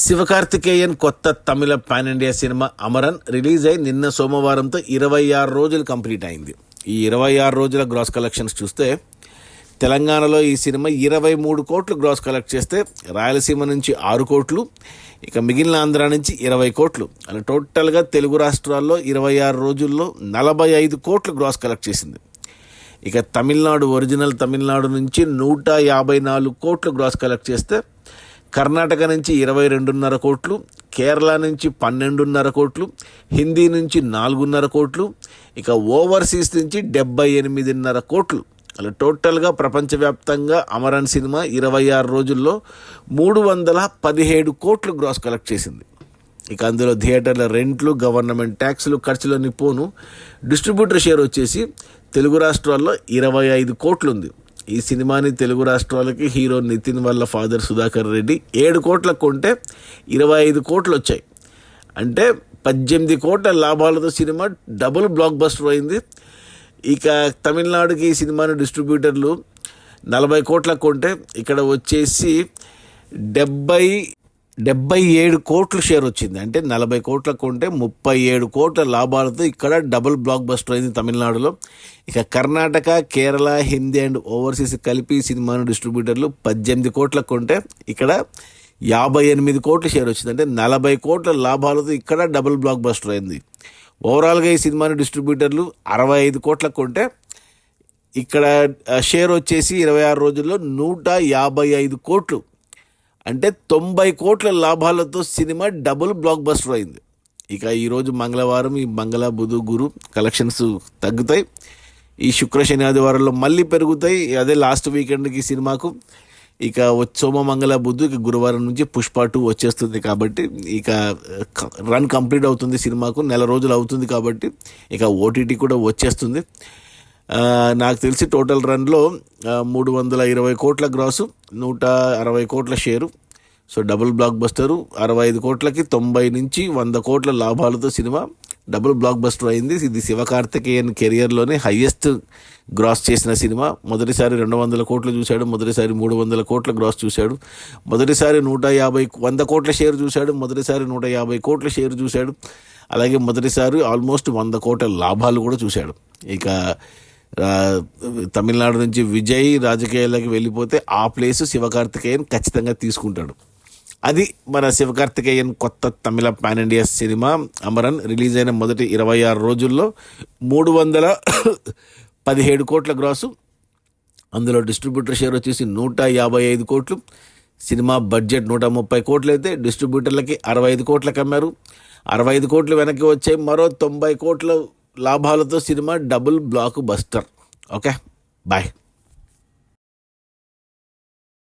శివకార్తికేయన్ కొత్త తమిళ pan India cinema Amaran release అయి నిన్న సోమవారంతో 26 రోజులు కంప్లీట్ అయింది. ఈ 26 రోజుల గ్రాస్ కలెక్షన్స్ చూస్తే తెలంగాణలో ఈ సినిమా 23 కోట్లు గ్రాస్ కలెక్ట్ చేస్తే రాయలసీమ నుంచి 6 కోట్లు, ఇక మిగిలిన ఆంధ్ర నుంచి 20 కోట్లు, అలా టోటల్గా తెలుగు రాష్ట్రాల్లో 26 రోజుల్లో 45 కోట్లు గ్రాస్ కలెక్ట్ చేసింది. ఇక తమిళనాడు ఒరిజినల్ తమిళనాడు నుంచి 154 కోట్లు గ్రాస్ కలెక్ట్ చేస్తే కర్ణాటక నుంచి 22.5 కోట్లు, కేరళ నుంచి 12.5 కోట్లు, హిందీ నుంచి 4.5 కోట్లు, ఇక ఓవర్సీస్ నుంచి 78.5 కోట్లు, అలా టోటల్గా ప్రపంచవ్యాప్తంగా అమరన్ సినిమా 26 రోజుల్లో 317 కోట్లు గ్రాస్ కలెక్ట్ చేసింది. ఇక అందులో థియేటర్ల రెంట్లు, గవర్నమెంట్ ట్యాక్సులు, ఖర్చులన్నీ పోను డిస్ట్రిబ్యూటర్ షేర్ వచ్చేసి తెలుగు రాష్ట్రాల్లో 25 కోట్లు ఉంది. ఈ సినిమాని తెలుగు రాష్ట్రాలకి హీరో నితిన్ వాళ్ళ ఫాదర్ సుధాకర్ రెడ్డి 7 కోట్లకు కొంటే 25 కోట్లు వచ్చాయి. అంటే 18 కోట్ల లాభాలతో సినిమా డబుల్ బ్లాక్ బస్టర్ అయింది. ఇక తమిళనాడుకి ఈ సినిమాని డిస్ట్రిబ్యూటర్లు 40 కోట్లకు కొంటే ఇక్కడ వచ్చేసి 77 కోట్ల షేర్ వచ్చింది. అంటే 40 కోట్లకు కొంటే 37 కోట్ల లాభాలతో ఇక్కడ డబుల్ బ్లాక్ బస్టర్ అయింది తమిళనాడులో. ఇక కర్ణాటక, కేరళ, హిందీ అండ్ ఓవర్సీస్ కలిపి సినిమాను డిస్ట్రిబ్యూటర్లు 18 కోట్లకు కొంటే ఇక్కడ 58 కోట్ల షేర్ వచ్చింది. అంటే 40 కోట్ల లాభాలతో ఇక్కడ డబుల్ బ్లాక్ బస్టర్ అయింది. ఓవరాల్గా ఈ సినిమాని డిస్ట్రిబ్యూటర్లు 65 కోట్లకు కొంటే ఇక్కడ షేర్ వచ్చేసి 26 రోజుల్లో 155 కోట్లు, అంటే 90 కోట్ల లాభాలతో సినిమా డబుల్ బ్లాక్ బస్టర్ అయింది. ఇక ఈరోజు మంగళవారం, ఈ మంగళ, బుధ, గురు కలెక్షన్స్ తగ్గుతాయి. ఈ శుక్ర, శని, ఆదివారంలో మళ్ళీ పెరుగుతాయి. అదే లాస్ట్ వీకెండ్కి సినిమాకు ఇక సోమ, మంగళ, బుధ, ఇక గురువారం నుంచి పుష్ప 2 వచ్చేస్తుంది. కాబట్టి ఇక రన్ కంప్లీట్ అవుతుంది సినిమాకు, నెల రోజులు అవుతుంది. కాబట్టి ఇక ఓటీటీ కూడా వచ్చేస్తుంది. నాకు తెలిసి టోటల్ రన్లో 320 కోట్ల గ్రాసు, 160 కోట్ల share. So double blockbuster 65 కోట్లకి 90 నుంచి 100 కోట్ల లాభాలతో సినిమా డబుల్ బ్లాక్ బస్టర్ అయింది. ఇది శివకార్తికేయన్ కెరియర్లోనే హయ్యెస్ట్ గ్రాస్ చేసిన సినిమా. మొదటిసారి 200 కోట్లు చూశాడు, మొదటిసారి 300 కోట్ల గ్రాస్ చూశాడు, మొదటిసారి 100 కోట్ల షేర్ చూశాడు, మొదటిసారి 150 కోట్ల షేర్ చూశాడు, అలాగే మొదటిసారి ఆల్మోస్ట్ 100 కోట్ల లాభాలు కూడా చూశాడు. ఇక తమిళనాడు నుంచి విజయ్ రాజకీయాల్లోకి వెళ్ళిపోతే ఆ ప్లేసు శివకార్తికేయన్ ఖచ్చితంగా తీసుకుంటాడు. అది మన శివకార్తికేయన్ కొత్త తమిళ pan India cinema Amaran release అయిన మొదటి 26 రోజుల్లో 317 కోట్ల గ్రాసు. అందులో డిస్ట్రిబ్యూటర్ షేర్ వచ్చేసి 155 కోట్లు. సినిమా బడ్జెట్ 130 కోట్లు అయితే డిస్ట్రిబ్యూటర్లకి 65 కోట్లకు అమ్మారు. 65 కోట్లు వెనక్కి వచ్చాయి. మరో 90 కోట్ల లాభాలతో సినిమా డబుల్ బ్లాక్ బస్టర్. Okay, bye.